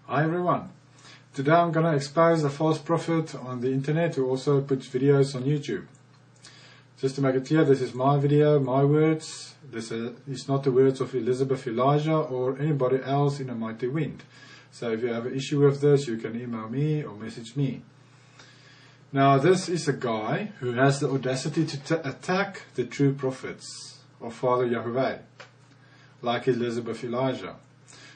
Hi everyone. Today I'm going to expose a false prophet on the internet who also puts videos on YouTube. Just to make it clear, this is my video, my words. This is not the words of Elizabeth Elijah or anybody else in a mighty wind. So if you have an issue with this, you can email me or message me. Now this is a guy who has the audacity to attack the true prophets of Father Yahweh, like Elizabeth Elijah.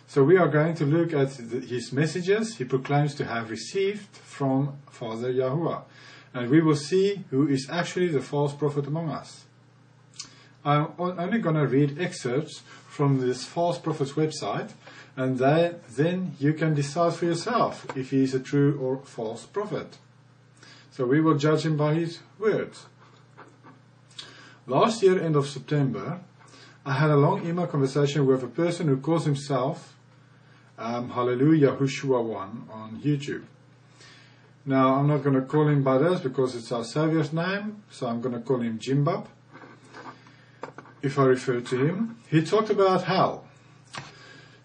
So we are going to look at his messages he proclaims to have received from Father Yahuwah. And we will see who is actually the false prophet among us. I'm only going to read excerpts from this false prophet's website, and then you can decide for yourself if he is a true or false prophet. So we will judge him by his words. Last year, end of September, I had a long email conversation with a person who calls himself Hallelujah Yahushua 1 on YouTube. Now, I'm not going to call him by this because it's our Savior's name, so I'm going to call him Jimbab, if I refer to him. He talked about hell,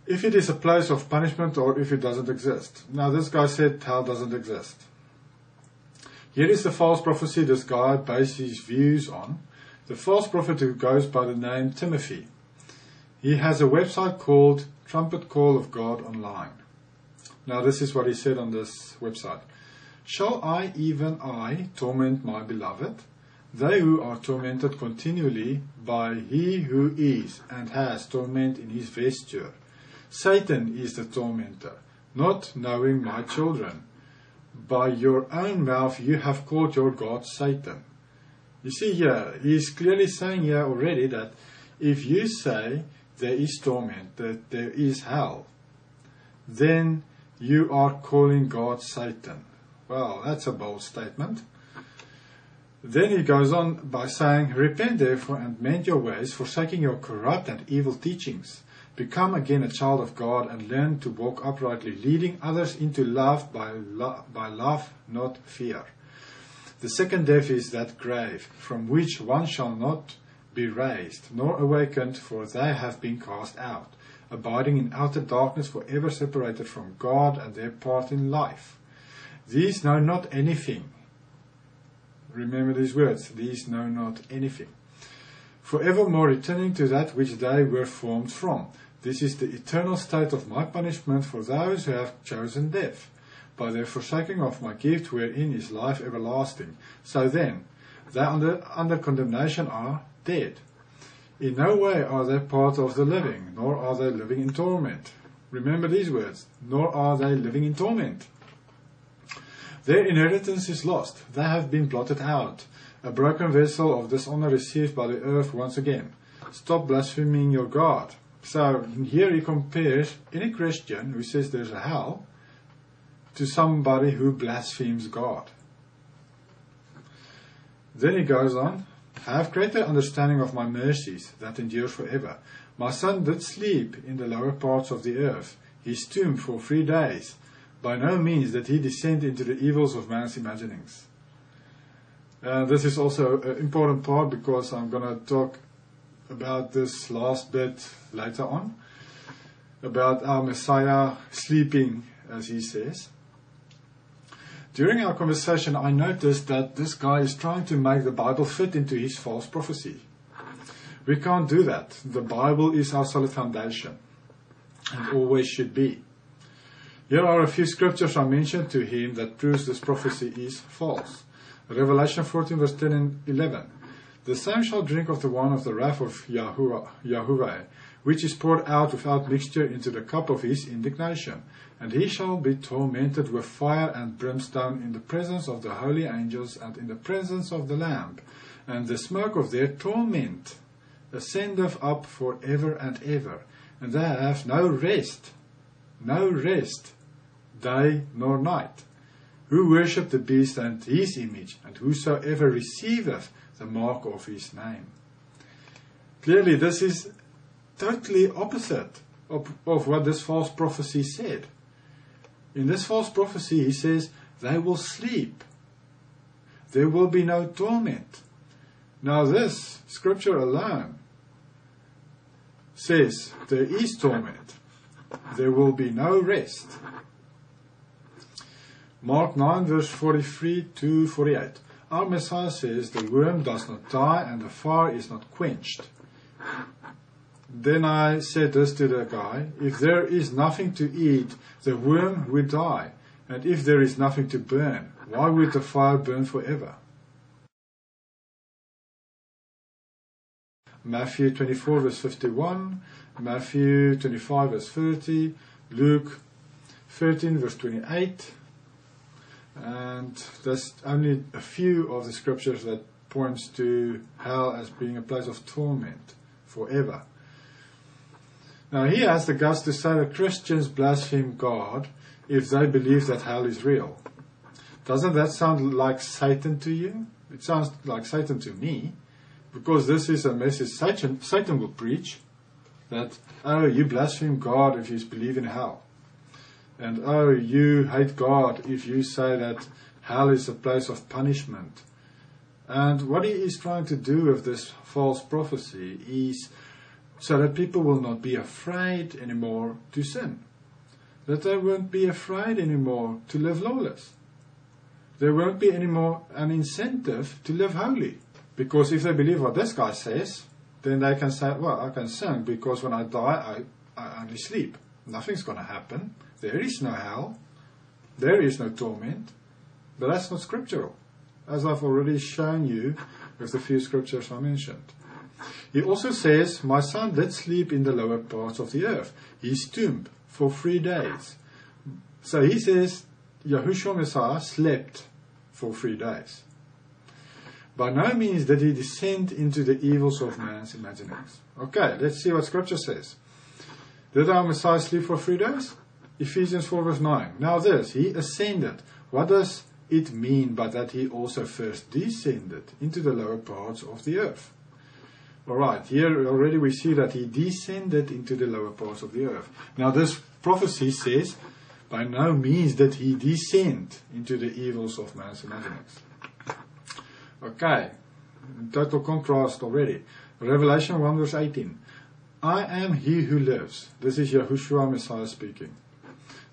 if it is a place of punishment or if it doesn't exist. Now, this guy said hell doesn't exist. Here is the false prophecy this guy based his views on. The false prophet who goes by the name Timothy. He has a website called Trumpet Call of God Online. Now this is what he said on this website. Shall I, even I, torment my beloved? They who are tormented continually by he who is and has torment in his vesture. Satan is the tormentor, not knowing my children. By your own mouth you have called your God Satan. You see here, he's clearly saying here already that if you say there is torment, that there is hell, then you are calling God Satan. Well, that's a bold statement. Then he goes on by saying, repent therefore and mend your ways, forsaking your corrupt and evil teachings. Become again a child of God and learn to walk uprightly, leading others into love by love, not fear. The second death is that grave, from which one shall not be raised, nor awakened, for they have been cast out, abiding in outer darkness, forever separated from God and their part in life. These know not anything. Remember these words, these know not anything. Forevermore returning to that which they were formed from. This is the eternal state of my punishment for those who have chosen death, by their forsaking of my gift, wherein is life everlasting. So then, they under condemnation are dead. In no way are they part of the living, nor are they living in torment. Remember these words, nor are they living in torment. Their inheritance is lost. They have been blotted out, a broken vessel of dishonor received by the earth once again. Stop blaspheming your God. So here he compares any Christian who says there's a hell to somebody who blasphemes God. Then he goes on, I have greater understanding of my mercies that endures forever. My son did sleep in the lower parts of the earth, his tomb for 3 days. By no means did he descend into the evils of man's imaginings. This is also an important part because I'm going to talk about this last bit later on, about our Messiah sleeping, as he says. During our conversation, I noticed that this guy is trying to make the Bible fit into his false prophecy. We can't do that. The Bible is our solid foundation, and always should be. Here are a few scriptures I mentioned to him that proves this prophecy is false. Revelation 14 verse 10 and 11. The same shall drink of the wine of the wrath of Yahuwah, which is poured out without mixture into the cup of his indignation. And he shall be tormented with fire and brimstone in the presence of the holy angels and in the presence of the Lamb. And the smoke of their torment ascendeth up for ever and ever. And they have no rest, day nor night, who worship the beast and his image, and whosoever receiveth the mark of his name. Clearly, this is totally opposite of what this false prophecy said. In this false prophecy, he says, they will sleep. There will be no torment. Now this scripture alone says there is torment. There will be no rest. Mark 9 verse 43 to 48. Our Messiah says the worm does not die and the fire is not quenched. Then I said this to the guy, if there is nothing to eat, the worm would die. And if there is nothing to burn, why would the fire burn forever? Matthew 24 verse 51, Matthew 25 verse 30, Luke 13 verse 28, and there's only a few of the scriptures that points to hell as being a place of torment forever. Now he has the guts to say that Christians blaspheme God if they believe that hell is real. Doesn't that sound like Satan to you? It sounds like Satan to me. Because this is a message Satan will preach, that, oh, you blaspheme God if you believe in hell. And, oh, you hate God if you say that hell is a place of punishment. And what he is trying to do with this false prophecy is so that people will not be afraid anymore to sin. That they won't be afraid anymore to live lawless. There won't be anymore an incentive to live holy. Because if they believe what this guy says, then they can say, well, I can sin because when I die, I only sleep. Nothing's going to happen. There is no hell. There is no torment. But that's not scriptural, as I've already shown you with the few scriptures I mentioned. He also says, my son did sleep in the lower parts of the earth. He's tombed for 3 days. So he says, Yahushua Messiah slept for 3 days. By no means did he descend into the evils of man's imaginings. Okay, let's see what scripture says. Did our Messiah sleep for 3 days? Ephesians 4 verse 9. Now this, he ascended. What does it mean by that he also first descended into the lower parts of the earth? Alright, here already we see that he descended into the lower parts of the earth. Now this prophecy says, by no means did he descend into the evils of man's imaginings. Okay, total contrast already. Revelation 1 verse 18. I am he who lives. This is Yahushua Messiah speaking.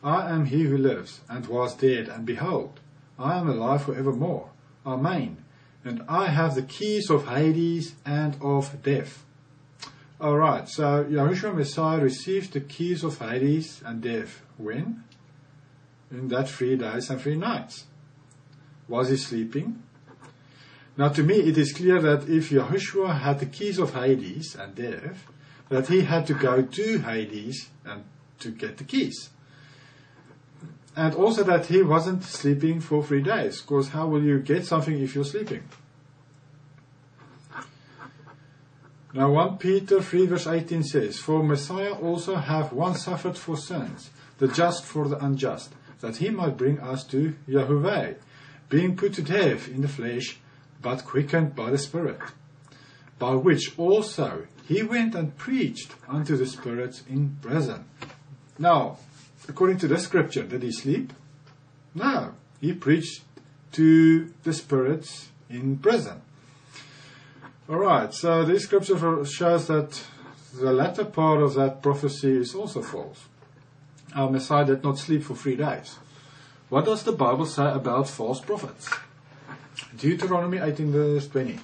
I am he who lives and was dead, and behold, I am alive forevermore. Amen. And I have the keys of Hades and of death. Alright, so Yahushua Messiah received the keys of Hades and death. When? In that 3 days and 3 nights. Was he sleeping? Now to me it is clear that if Yahushua had the keys of Hades and death, that he had to go to Hades and to get the keys. And also that he wasn't sleeping for 3 days, because how will you get something if you're sleeping? Now 1 Peter 3 verse 18 says, for Messiah also hath once suffered for sins, the just for the unjust, that he might bring us to Yahuwah, being put to death in the flesh, but quickened by the Spirit, by which also he went and preached unto the spirits in prison. Now, according to this scripture, did he sleep? No, he preached to the spirits in prison. Alright, so this scripture shows that the latter part of that prophecy is also false. Our Messiah did not sleep for 3 days. What does the Bible say about false prophets? Deuteronomy 18 verse 20.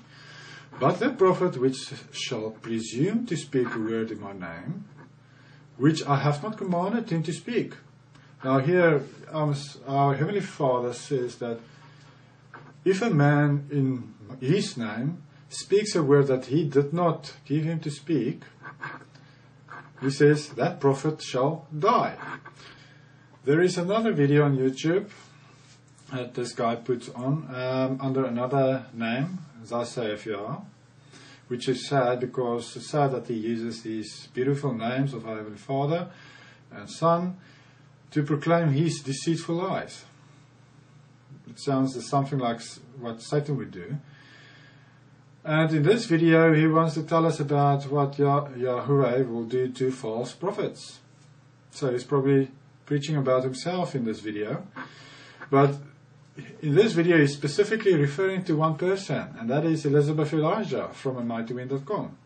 But the prophet which shall presume to speak a word in my name, which I have not commanded him to speak. Now here our Heavenly Father says that if a man in his name speaks a word that he did not give him to speak, he says that prophet shall die. There is another video on YouTube that this guy puts on under another name, Zasayafia, which is sad because it's sad that he uses these beautiful names of our Heavenly Father and Son to proclaim his deceitful lies. It sounds something like what Satan would do. And in this video he wants to tell us about what Yahuwah will do to false prophets. So he's probably preaching about himself in this video. But in this video he's specifically referring to one person, and that is Elizabeth Elijah from AmightyWin.com.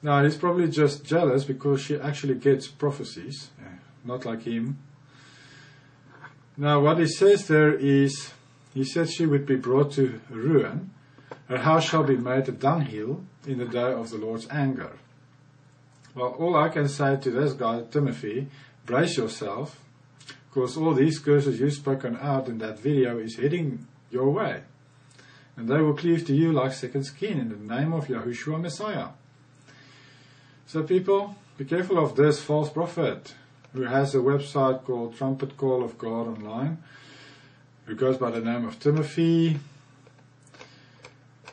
Now he's probably just jealous because she actually gets prophecies, not like him. Now what he says there is, he said she would be brought to ruin, her house shall be made a dunghill in the day of the Lord's anger. Well, all I can say to this guy, Timothy, brace yourself, because all these curses you've spoken out in that video is heading your way. And they will cleave to you like second skin in the name of Yahushua Messiah. So people, be careful of this false prophet who has a website called Trumpet Call of God Online, who goes by the name of Timothy,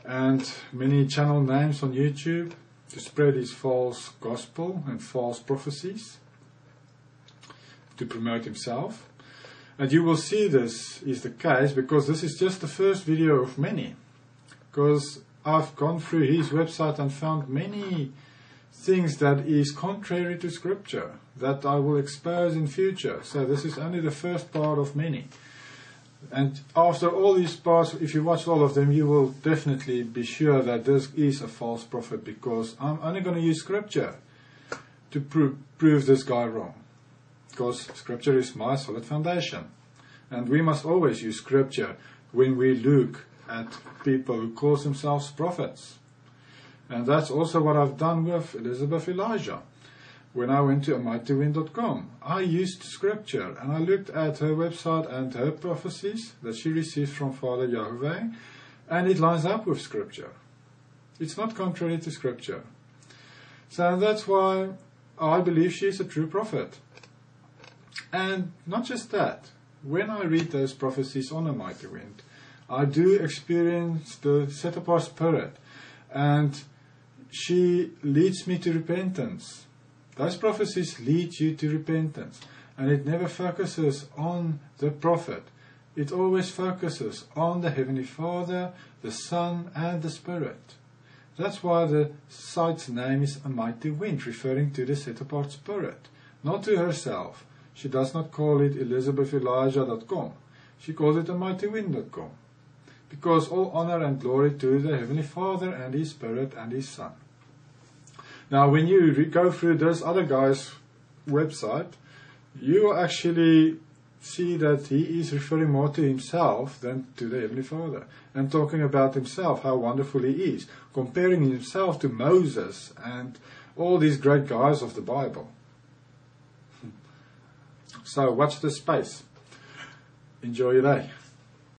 and many channel names on YouTube to spread his false gospel and false prophecies to promote himself. And you will see this is the case because this is just the first video of many. Because I've gone through his website and found many things that is contrary to Scripture that I will expose in future. So this is only the first part of many. And after all these parts, if you watch all of them, you will definitely be sure that this is a false prophet, because I'm only going to use Scripture to prove this guy wrong. Because Scripture is my solid foundation. And we must always use Scripture when we look at people who call themselves prophets. And that's also what I've done with Elizabeth Elijah. When I went to amightywind.com, I used Scripture and I looked at her website and her prophecies that she received from Father Yahweh, and it lines up with Scripture. It's not contrary to Scripture. So that's why I believe she is a true prophet. And not just that, when I read those prophecies on a mighty wind, I do experience the set-apart spirit, and she leads me to repentance. Those prophecies lead you to repentance, and it never focuses on the prophet. It always focuses on the Heavenly Father, the Son, and the Spirit. That's why the site's name is A Mighty Wind, referring to the set-apart spirit, not to herself. She does not call it ElizabethElijah.com. She calls it AMightyWind.com. Because all honor and glory to the Heavenly Father and His Spirit and His Son. Now, when you go through this other guy's website, you will actually see that he is referring more to himself than to the Heavenly Father, and talking about himself, how wonderful he is, comparing himself to Moses and all these great guys of the Bible. So watch this space. Enjoy your day.